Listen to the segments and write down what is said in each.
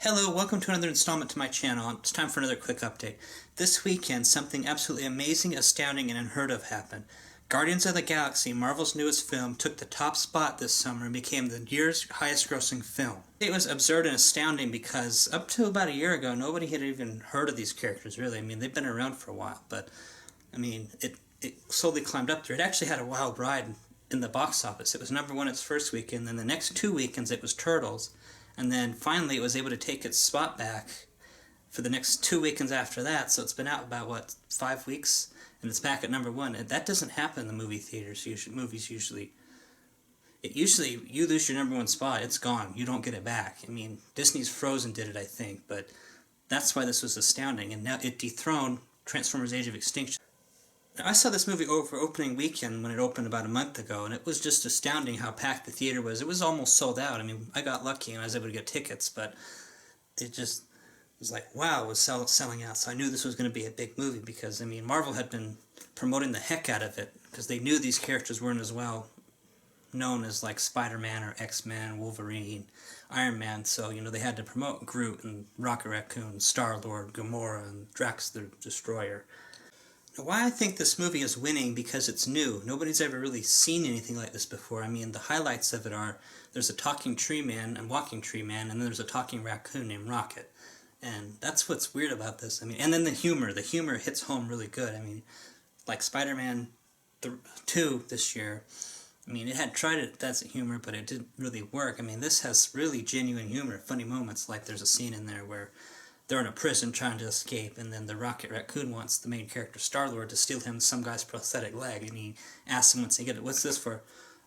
Hello, welcome to another installment to my channel. It's time for another quick update. This weekend, something absolutely amazing, astounding, and unheard of happened. Guardians of the Galaxy, Marvel's newest film, took the top spot this summer and became the year's highest-grossing film. It was absurd and astounding because up to about a year ago, nobody had even heard of these characters, really. I mean, they've been around for a while, but, I mean, it slowly climbed up there. It actually had a wild ride in the box office. It was #1 its first weekend, then the next 2 weekends it was Turtles, and then finally it was able to take its spot back for the next 2 weekends after that, so it's been out about, 5 weeks, and it's back at #1. And that doesn't happen in the movie theaters. Movies usually, you lose your #1 spot, it's gone. You don't get it back. I mean, Disney's Frozen did it, I think, but that's why this was astounding, and now it dethroned Transformers Age of Extinction. Now, I saw this movie over opening weekend when it opened about a month ago, and it was just astounding how packed the theater was. It was almost sold out. I mean, I got lucky and I was able to get tickets, but it just was like, wow, it was selling out. So I knew this was going to be a big movie because, I mean, Marvel had been promoting the heck out of it because they knew these characters weren't as well known as like Spider-Man or X-Men, Wolverine, Iron Man, so, you know, they had to promote Groot and Rocket Raccoon, Star-Lord, Gamora, and Drax the Destroyer. Now, why I think this movie is winning because it's new. Nobody's ever really seen anything like this before. I mean, the highlights of it are there's a talking tree man and walking tree man, and then there's a talking raccoon named Rocket. And that's what's weird about this. I mean, and then the humor hits home really good. I mean, like Spider-Man 2 this year, I mean, it had tried it, that's humor, but it didn't really work. I mean, this has really genuine humor, funny moments, like there's a scene in there where they're in a prison trying to escape, and then the Rocket Raccoon wants the main character, Star-Lord, to steal him some guy's prosthetic leg, and he asks him once they get it, what's this for?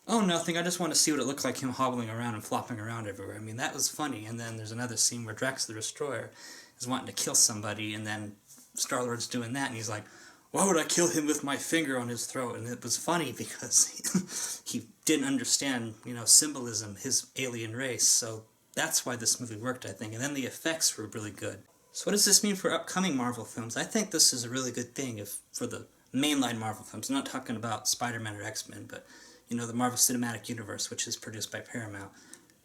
Oh, nothing, I just want to see what it looks like him hobbling around and flopping around everywhere. I mean, that was funny. And then there's another scene where Drax the Destroyer is wanting to kill somebody, and then Star-Lord's doing that, and he's like, why would I kill him with my finger on his throat? And it was funny because he didn't understand, you know, symbolism, his alien race, so that's why this movie worked, I think. And then the effects were really good. So what does this mean for upcoming Marvel films? I think this is a really good thing for the mainline Marvel films. I'm not talking about Spider-Man or X-Men, but, you know, the Marvel Cinematic Universe, which is produced by Paramount.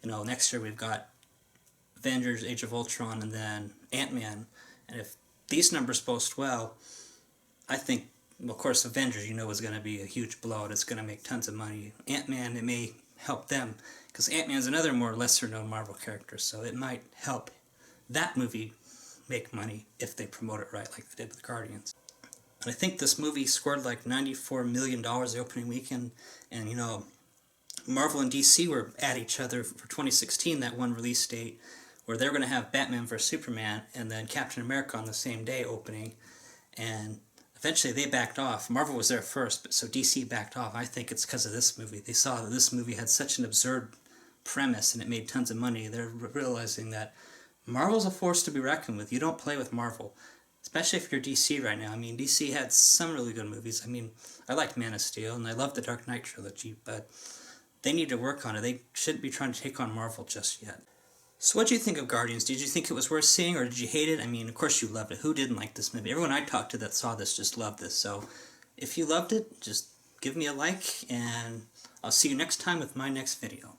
You know, next year we've got Avengers, Age of Ultron, and then Ant-Man. And if these numbers boast well, I think, well, of course, Avengers, you know, is going to be a huge blowout. It's going to make tons of money. Ant-Man, it may help them, because Ant-Man is another more lesser-known Marvel character, so it might help that movie make money if they promote it right, like they did with Guardians. And I think this movie scored like $94 million the opening weekend, and, you know, Marvel and DC were at each other for 2016, that one release date, where they were going to have Batman vs. Superman and then Captain America on the same day opening, and eventually they backed off. Marvel was there first, but so DC backed off. I think it's because of this movie. They saw that this movie had such an absurd premise and it made tons of money. They're realizing that Marvel's a force to be reckoned with. You don't play with Marvel, especially if you're DC right now. I mean, DC had some really good movies. I mean, I liked Man of Steel, and I love the Dark Knight trilogy, but they need to work on it. They shouldn't be trying to take on Marvel just yet. So what did you think of Guardians? Did you think it was worth seeing, or did you hate it? I mean, of course you loved it. Who didn't like this movie? Everyone I talked to that saw this just loved this. So if you loved it, just give me a like, and I'll see you next time with my next video.